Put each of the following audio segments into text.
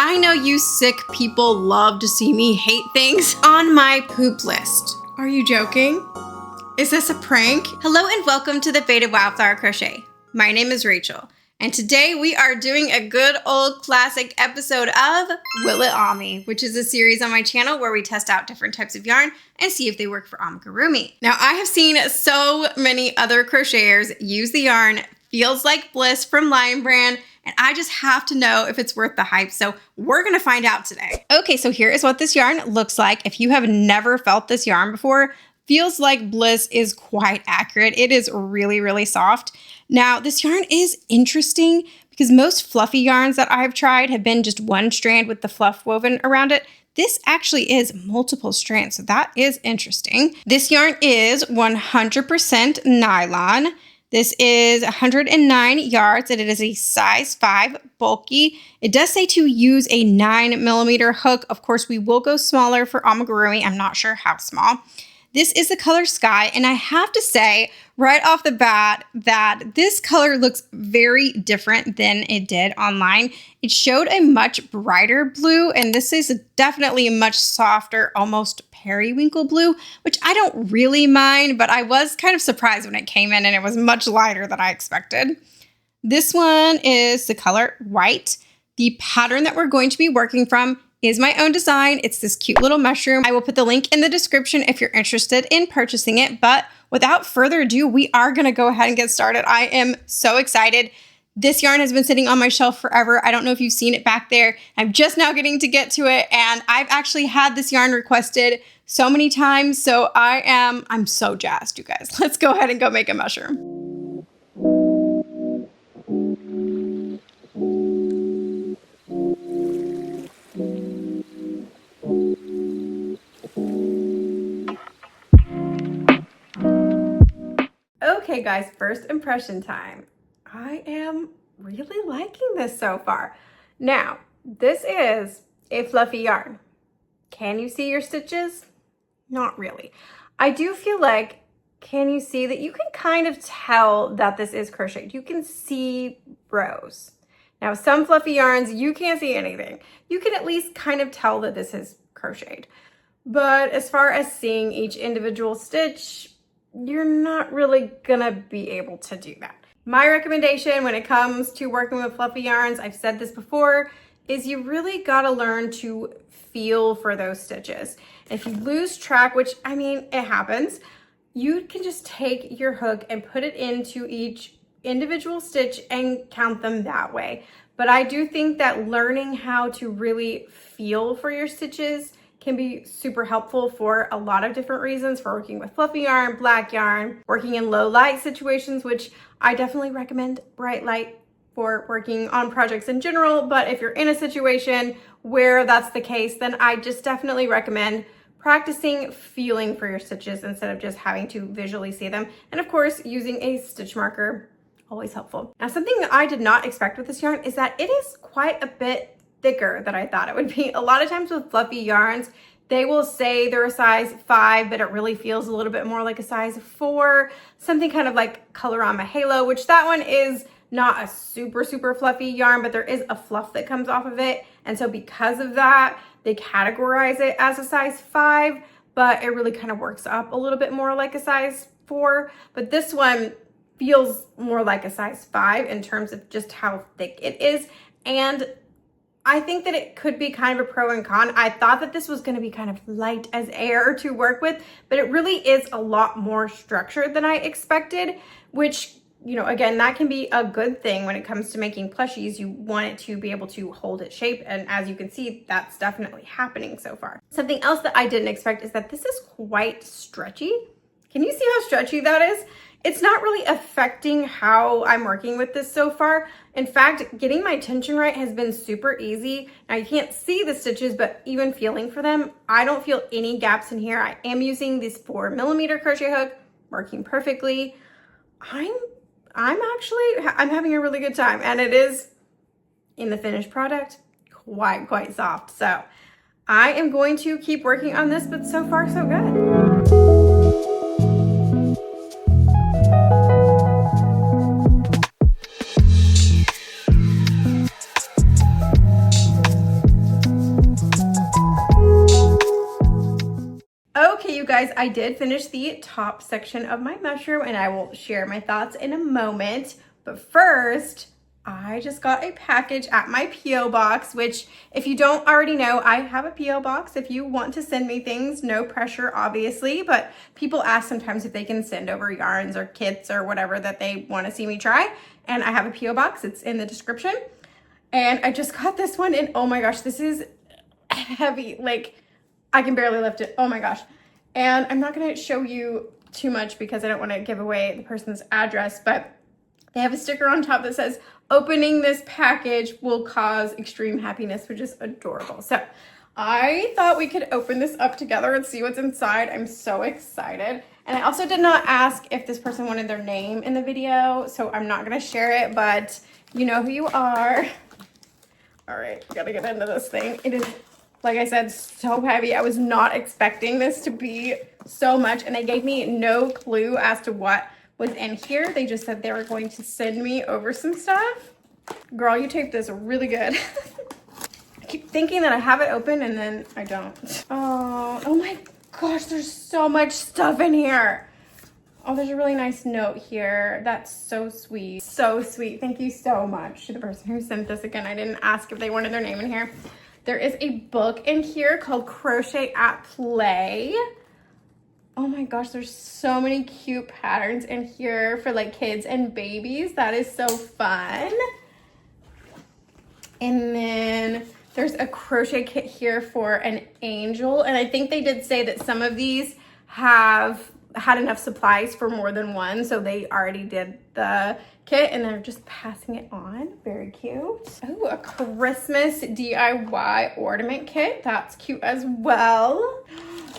I know you sick people love to see me hate things on my poop list. Are you joking? Is this a prank? Hello and welcome to the Faded Wildflower Crochet. My name is Rachel, and today we are doing a good old classic episode of Will It On Me, which is a series on my channel where we test out different types of yarn and see if they work for Amigurumi. Now, I have seen so many other crocheters use the yarn Feels Like Bliss from Lion Brand, and I just have to know if it's worth the hype, so we're gonna find out today. Okay, so here is what this yarn looks like. If you have never felt this yarn before, Feels Like Bliss is quite accurate. It is really, really soft. Now, this yarn is interesting because most fluffy yarns that I've tried have been just one strand with the fluff woven around it. This actually is multiple strands, so that is interesting. This yarn is 100% nylon. This is 109 yards and it is a size 5 bulky. It does say to use a 9mm hook. Of course, we will go smaller for Amigurumi. I'm not sure how small. This is the color Sky, and I have to say right off the bat that this color looks very different than it did online. It showed a much brighter blue, and this is definitely a much softer, almost periwinkle blue, which I don't really mind, but I was kind of surprised when it came in and it was much lighter than I expected. This one is the color White. The pattern that we're going to be working from is my own design. It's this cute little mushroom. I will put the link in the description if you're interested in purchasing it. But without further ado, we are going to go ahead and get started. I am so excited. This yarn has been sitting on my shelf forever. I don't know if you've seen it back there. I'm just now getting to get to it. And I've actually had this yarn requested so many times. So I'm so jazzed, you guys. Let's go ahead and go make a mushroom. Okay guys, first impression time. I am really liking this so far. Now, this is a fluffy yarn. Can you see your stitches? Not really. I do feel like, can you see that you can kind of tell that this is crocheted? You can see rows. Now, some fluffy yarns, you can't see anything. You can at least kind of tell that this is crocheted. But as far as seeing each individual stitch, you're not really gonna be able to do that. My recommendation when it comes to working with fluffy yarns, I've said this before, is you really gotta learn to feel for those stitches. If you lose track, which I mean, it happens, you can just take your hook and put it into each individual stitch and count them that way. But I do think that learning how to really feel for your stitches can be super helpful for a lot of different reasons, for working with fluffy yarn, black yarn, working in low light situations, which I definitely recommend bright light for working on projects in general. But if you're in a situation where that's the case, then I just definitely recommend practicing feeling for your stitches instead of just having to visually see them. And of course, using a stitch marker, always helpful. Now, something that I did not expect with this yarn is that it is quite a bit thicker than I thought it would be. A lot of times with fluffy yarns, they will say they're a size 5, but it really feels a little bit more like a size 4, something kind of like Colorama Halo, which that one is not a super fluffy yarn, but there is a fluff that comes off of it. And so because of that, they categorize it as a size 5, but it really kind of works up a little bit more like a size 4. But this one feels more like a size 5 in terms of just how thick it is. And I think that it could be kind of a pro and con. I thought that this was going to be kind of light as air to work with, but it really is a lot more structured than I expected, which, you know, again, that can be a good thing when it comes to making plushies. You want it to be able to hold its shape, and as you can see, that's definitely happening so far. Something else that I didn't expect is that this is quite stretchy. Can you see how stretchy that is? It's not really affecting how I'm working with this so far. In fact, getting my tension right has been super easy. Now you can't see the stitches, but even feeling for them, I don't feel any gaps in here. I am using this 4mm crochet hook, working perfectly. I'm having a really good time, and it is, in the finished product, quite soft. So I am going to keep working on this, but so far so good. guys, I did finish the top section of my mushroom and I will share my thoughts in a moment. But first, I just got a package at my P.O. box, which if you don't already know, I have a P.O. box. If you want to send me things, no pressure, obviously, but people ask sometimes if they can send over yarns or kits or whatever that they want to see me try. And I have a P.O. box, it's in the description. And I just got this one and oh my gosh, this is heavy. Like I can barely lift it, oh my gosh. And I'm not gonna show you too much because I don't wanna give away the person's address, but they have a sticker on top that says, opening this package will cause extreme happiness, which is adorable. So I thought we could open this up together and see what's inside. I'm so excited. And I also did not ask if this person wanted their name in the video, so I'm not gonna share it, but you know who you are. All right, gotta get into this thing. It is, like I said, so heavy. I was not expecting this to be so much, and they gave me no clue as to what was in here. They just said they were going to send me over some stuff. Girl, you taped this really good. I keep thinking that I have it open and then I don't. Oh my gosh, there's so much stuff in here. Oh, there's a really nice note here. That's so sweet. So sweet. Thank you so much to the person who sent this. Again, I didn't ask if they wanted their name in here. There is a book in here called Crochet at Play. Oh my gosh, there's so many cute patterns in here for like kids and babies. That is so fun. And then there's a crochet kit here for an angel. And I think they did say that some of these have had enough supplies for more than one. So they already did the kit and they're just passing it on. Very cute. Oh, a Christmas DIY ornament kit. That's cute as well.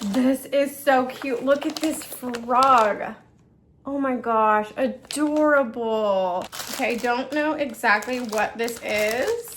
This is so cute. Look at this frog. Oh my gosh, adorable. Okay, I don't know exactly what this is.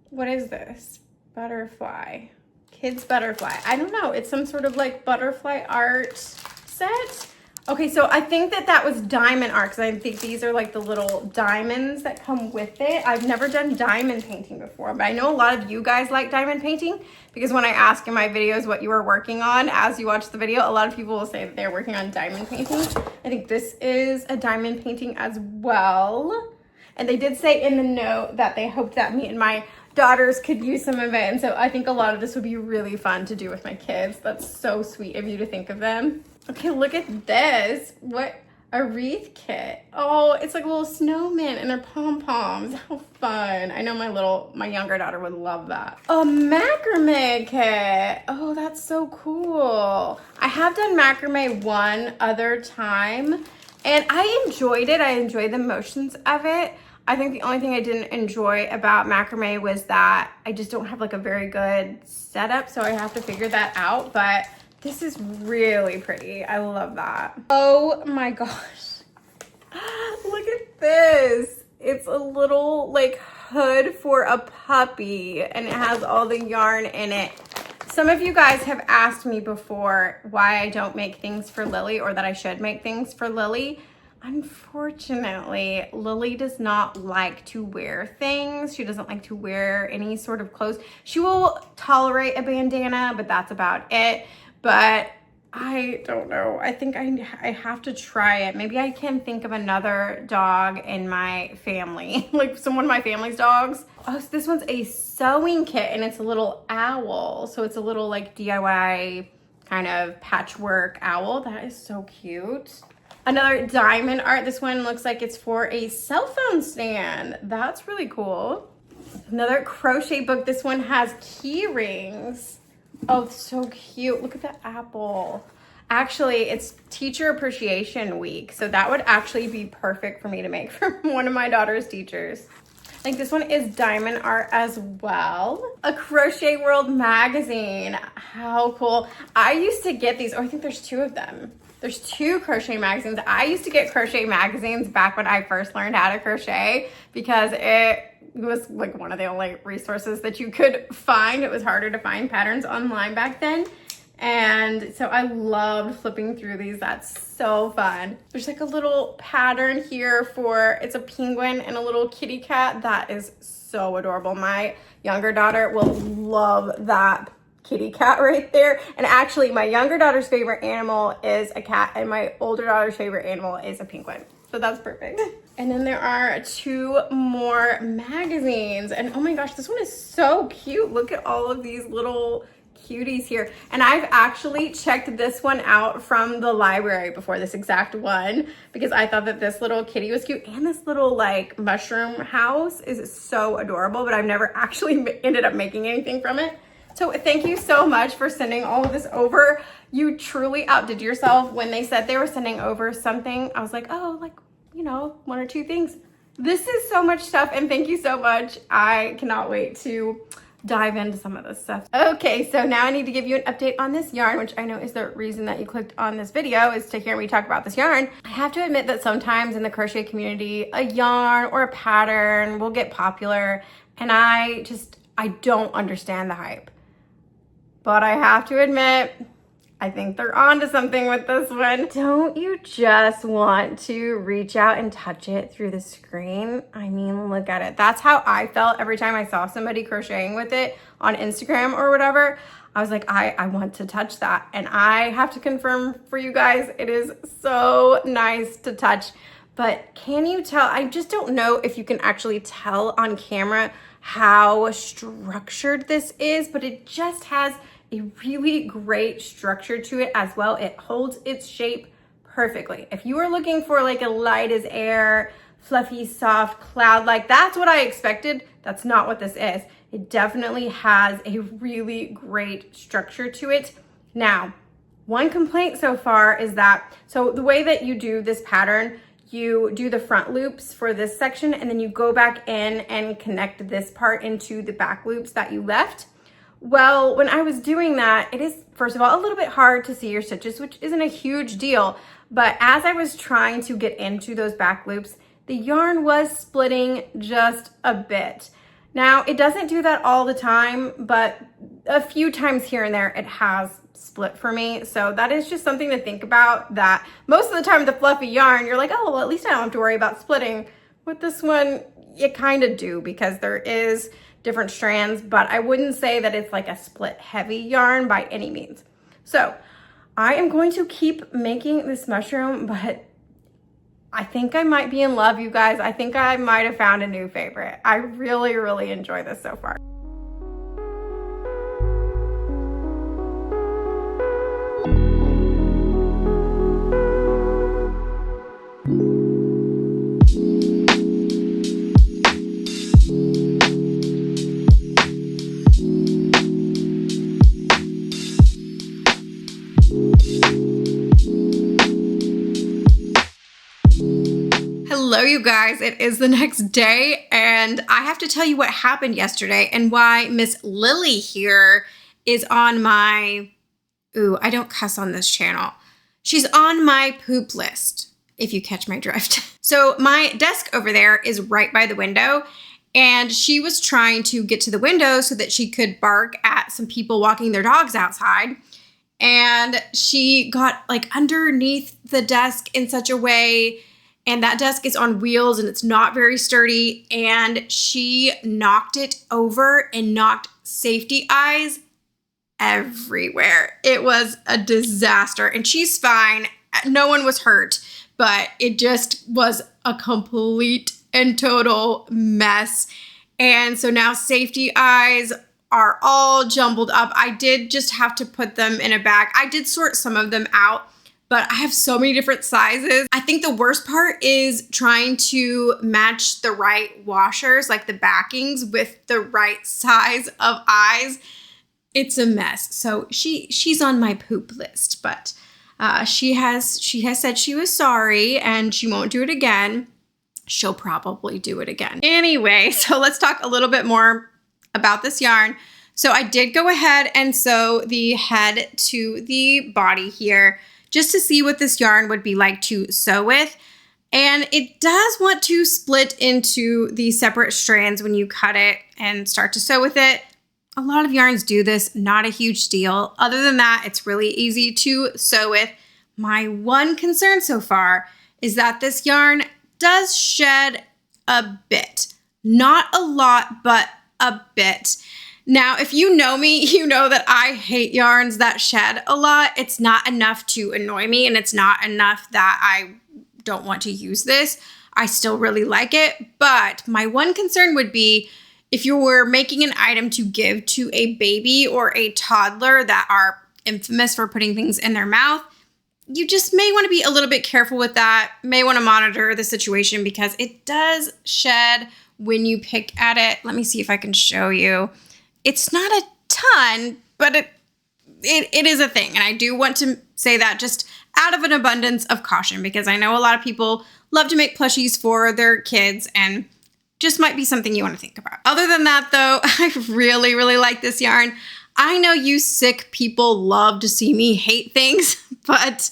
What is this? Butterfly. Kids butterfly. I don't know. It's some sort of like butterfly art set. Okay, so I think that was diamond art because I think these are like the little diamonds that come with it. I've never done diamond painting before, but I know a lot of you guys like diamond painting because when I ask in my videos what you are working on as you watch the video, a lot of people will say that they're working on diamond painting. I think this is a diamond painting as well. And they did say in the note that they hoped that me and my daughters could use some of it. And so I think a lot of this would be really fun to do with my kids. That's so sweet of you to think of them. Okay, look at this. What? A wreath kit. Oh, it's like a little snowman and their pom-poms. How fun. I know my younger daughter would love that. A macrame kit. Oh, that's so cool. I have done macrame one other time and I enjoyed it. I enjoyed the motions of it. I think the only thing I didn't enjoy about macrame was that I just don't have like a very good setup, so I have to figure that out, but this is really pretty. I love that. Oh my gosh. Look at this. It's a little like hood for a puppy and it has all the yarn in it. Some of you guys have asked me before why I don't make things for Lily or that I should make things for Lily. Unfortunately, Lily does not like to wear things. She doesn't like to wear any sort of clothes. She will tolerate a bandana, but that's about it. But I don't know. I think I have to try it. Maybe I can think of another dog in my family, like one of my family's dogs. Oh, so this one's a sewing kit and it's a little owl. So it's a little like DIY kind of patchwork owl. That is so cute. Another diamond art. This one looks like it's for a cell phone stand. That's really cool. Another crochet book. This one has key rings. Oh, so cute. Look at the apple. Actually, it's Teacher Appreciation Week, so that would actually be perfect for me to make for one of my daughter's teachers. I think this one is diamond art as well. A Crochet World magazine. How cool. I used to get these, or I think there's two of them. There's two crochet magazines. I used to get crochet magazines back when I first learned how to crochet because it was like one of the only resources that you could find. It was harder to find patterns online back then. And so I loved flipping through these. That's so fun. There's like a little pattern here for, it's a penguin and a little kitty cat. That is so adorable. My younger daughter will love that kitty cat right there. And actually my younger daughter's favorite animal is a cat and my older daughter's favorite animal is a penguin. So that's perfect. And then there are 2 more magazines. And oh my gosh, this one is so cute. Look at all of these little cuties here. And I've actually checked this one out from the library before, this exact one, because I thought that this little kitty was cute. And this little like mushroom house is so adorable, but I've never actually ended up making anything from it. So thank you so much for sending all of this over. You truly outdid yourself. When they said they were sending over something, I was like, oh, like, you know, 1 or 2 things. This is so much stuff, and thank you so much. I cannot wait to dive into some of this stuff. Okay, so now I need to give you an update on this yarn, which I know is the reason that you clicked on this video, is to hear me talk about this yarn. I have to admit that sometimes in the crochet community, a yarn or a pattern will get popular, and I don't understand the hype. But I have to admit, I think they're onto something with this one. Don't you just want to reach out and touch it through the screen? I mean, look at it. That's how I felt every time I saw somebody crocheting with it on Instagram or whatever. I was like, I want to touch that. And I have to confirm for you guys, it is so nice to touch. But can you tell? I just don't know if you can actually tell on camera how structured this is, but it just has a really great structure to it as well. It holds its shape perfectly. If you are looking for like a light as air, fluffy, soft cloud, like that's what I expected. That's not what this is. It definitely has a really great structure to it. Now, one complaint so far is that, so the way that you do this pattern, you do the front loops for this section and then you go back in and connect this part into the back loops that you left. Well, when I was doing that, it is, first of all, a little bit hard to see your stitches, which isn't a huge deal. But as I was trying to get into those back loops, the yarn was splitting just a bit. Now, it doesn't do that all the time, but a few times here and there, it has split for me. So that is just something to think about, that most of the time the fluffy yarn, you're like, oh, well, at least I don't have to worry about splitting. With this one, you kind of do, because there is different strands, but I wouldn't say that it's like a split heavy yarn by any means. So I am going to keep making this mushroom, but I think I might be in love, you guys. I think I might have found a new favorite. I really, really enjoy this so far. Hello, you guys. It is the next day, and I have to tell you what happened yesterday and why Miss Lily here is on my, I don't cuss on this channel. She's on my poop list, if you catch my drift. So my desk over there is right by the window, and she was trying to get to the window so that she could bark at some people walking their dogs outside. And she got like underneath the desk in such a way, and that desk is on wheels and it's not very sturdy, and she knocked it over and knocked safety eyes everywhere. It was a disaster, and she's fine. No one was hurt, but it just was a complete and total mess. And so now safety eyes are all jumbled up. I did just have to put them in a bag. I did sort some of them out, but I have so many different sizes. I think the worst part is trying to match the right washers, like the backings, with the right size of eyes. It's a mess. So she's on my poop list, but she has said she was sorry and she won't do it again. She'll probably do it again. Anyway, so let's talk a little bit more about this yarn. So I did go ahead and sew the head to the body here, just to see what this yarn would be like to sew with. And it does want to split into the separate strands when you cut it and start to sew with it. A lot of yarns do this, not a huge deal. Other than that, it's really easy to sew with. My one concern so far is that this yarn does shed a bit. Not a lot, but a bit. Now, if you know me, you know that I hate yarns that shed a lot. It's not enough to annoy me, and it's not enough that I don't want to use this. I still really like it, but my one concern would be if you were making an item to give to a baby or a toddler that are infamous for putting things in their mouth, you just may want to be a little bit careful with that, may want to monitor the situation because it does shed when you pick at it. Let me see if I can show you. It's not a ton, but it is a thing. And I do want to say that just out of an abundance of caution, because I know a lot of people love to make plushies for their kids and just might be something you want to think about. Other than that though, I really, really like this yarn. I know you sick people love to see me hate things, but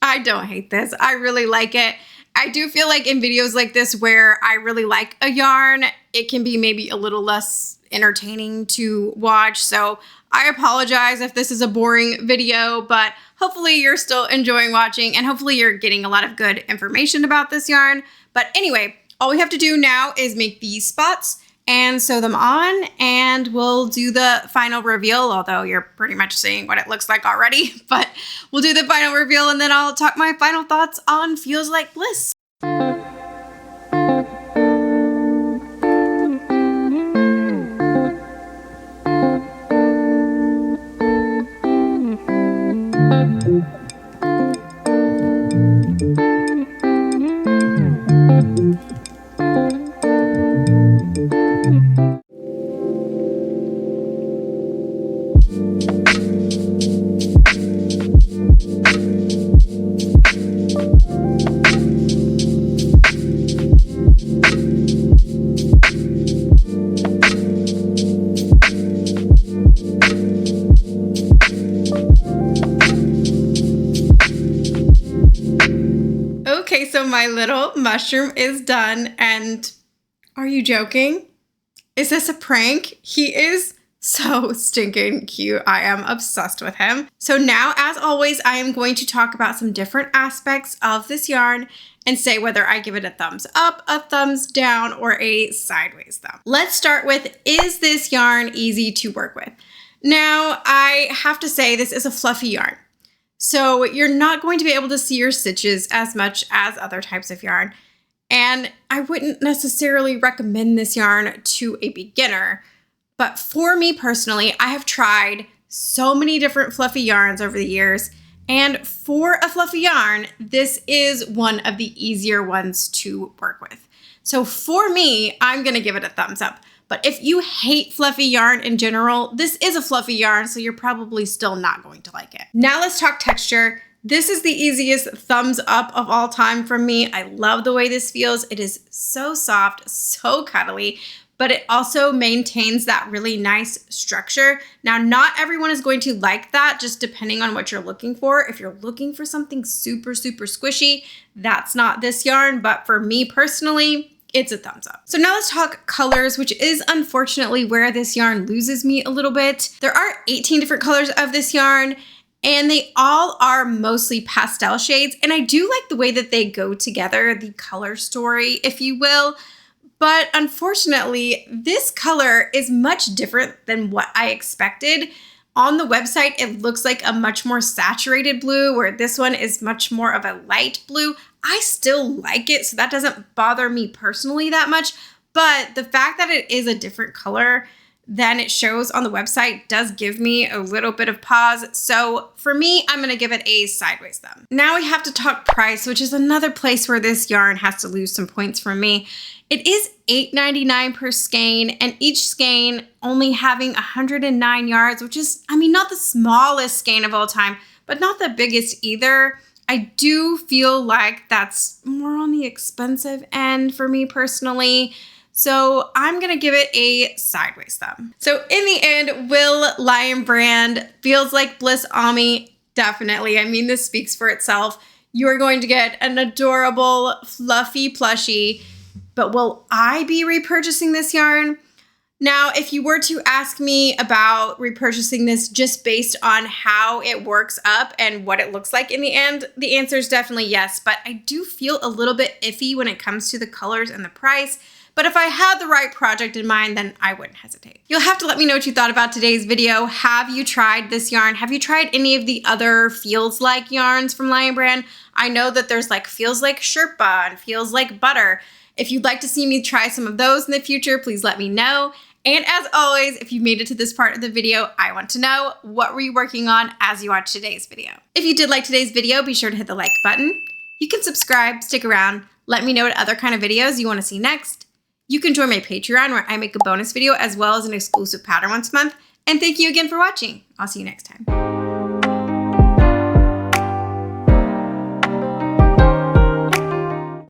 I don't hate this. I really like it. I do feel like in videos like this where I really like a yarn, it can be maybe a little less entertaining to watch. So I apologize if this is a boring video, but hopefully you're still enjoying watching and hopefully you're getting a lot of good information about this yarn. But anyway, all we have to do now is make these spots and sew them on, and we'll do the final reveal, although you're pretty much seeing what it looks like already, but we'll do the final reveal and then I'll talk my final thoughts on Feels Like Bliss. Okay, so my little mushroom is done, and are you joking? Is this a prank? He is so stinking cute. I am obsessed with him. So now, as always, I am going to talk about some different aspects of this yarn and say whether I give it a thumbs up, a thumbs down, or a sideways thumb. Let's start with, is this yarn easy to work with? Now, I have to say this is a fluffy yarn. So you're not going to be able to see your stitches as much as other types of yarn. And I wouldn't necessarily recommend this yarn to a beginner. But for me personally, I have tried so many different fluffy yarns over the years. And for a fluffy yarn, this is one of the easier ones to work with. So for me, I'm going to give it a thumbs up. But if you hate fluffy yarn in general, this is a fluffy yarn, so you're probably still not going to like it. Now let's talk texture. This is the easiest thumbs up of all time from me. I love the way this feels. It is so soft, so cuddly, but it also maintains that really nice structure. Now, not everyone is going to like that, just depending on what you're looking for. If you're looking for something super, super squishy, that's not this yarn, but for me personally, it's a thumbs up. So now let's talk colors, which is unfortunately where this yarn loses me a little bit. There are 18 different colors of this yarn, and they all are mostly pastel shades. And I do like the way that they go together, the color story, if you will. But unfortunately, this color is much different than what I expected. On the website, it looks like a much more saturated blue, where this one is much more of a light blue. I still like it, so that doesn't bother me personally that much. But the fact that it is a different color than it shows on the website does give me a little bit of pause. So for me, I'm gonna give it a sideways thumb. Now we have to talk price, which is another place where this yarn has to lose some points for me. It is $8.99 per skein, and each skein only having 109 yards, which is, I mean, not the smallest skein of all time, but not the biggest either. I do feel like that's more on the expensive end for me personally. So I'm going to give it a sideways thumb. So in the end, will Lion Brand Feels Like Bliss Ami? Definitely. I mean, this speaks for itself. You are going to get an adorable, fluffy plushie. But will I be repurchasing this yarn? Now, if you were to ask me about repurchasing this just based on how it works up and what it looks like in the end, the answer is definitely yes. But I do feel a little bit iffy when it comes to the colors and the price, but if I had the right project in mind, then I wouldn't hesitate. You'll have to let me know what you thought about today's video. Have you tried this yarn? Have you tried any of the other Feels Like yarns from Lion Brand? I know that there's like Feels Like Sherpa and Feels Like Butter. If you'd like to see me try some of those in the future, please let me know. And as always, if you made it to this part of the video, I want to know, what were you working on as you watched today's video? If you did like today's video, be sure to hit the like button. You can subscribe, stick around, let me know what other kind of videos you want to see next. You can join my Patreon where I make a bonus video as well as an exclusive pattern once a month. And thank you again for watching. I'll see you next time.